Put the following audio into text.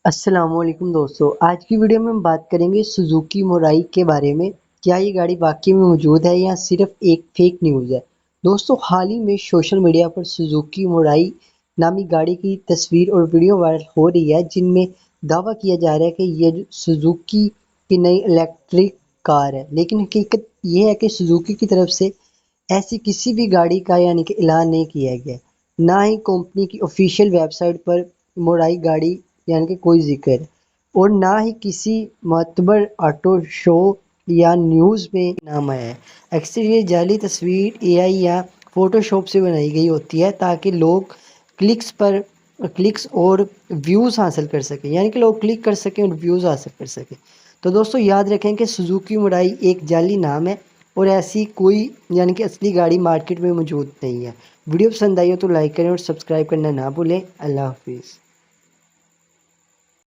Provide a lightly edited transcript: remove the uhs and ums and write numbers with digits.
السلام علیکم دوستو، آج کی ویڈیو میں ہم بات کریں گے سوزوکی مورائی کے بارے میں۔ کیا یہ گاڑی واقعی میں موجود ہے یا صرف ایک فیک نیوز ہے؟ دوستو، حال ہی میں سوشل میڈیا پر سوزوکی مورائی نامی گاڑی کی تصویر اور ویڈیو وائرل ہو رہی ہے، جن میں دعویٰ کیا جا رہا ہے کہ یہ سوزوکی کی نئی الیکٹرک کار ہے، لیکن حقیقت یہ ہے کہ سوزوکی کی طرف سے ایسی کسی بھی گاڑی کا کہ اعلان نہیں کیا گیا، نہ ہی کمپنی کی آفیشیل ویب سائٹ پر مورائی گاڑی کہ کوئی ذکر، اور نہ ہی کسی معتبر آٹو شو یا نیوز میں نام آیا ہے۔ اکثر یہ جعلی تصویر اے آئی یا فوٹو شاپ سے بنائی گئی ہوتی ہے تاکہ لوگ کلکس اور ویوز حاصل کر سکیں، کہ لوگ کلک کر سکیں اور ویوز حاصل کر سکیں۔ تو دوستو یاد رکھیں کہ سوزوکی مورائی ایک جعلی نام ہے اور ایسی کوئی کہ اصلی گاڑی مارکیٹ میں موجود نہیں ہے۔ ویڈیو پسند آئی ہو تو لائک کریں اور سبسکرائب کرنا نہ بھولیں۔ اللہ حافظ۔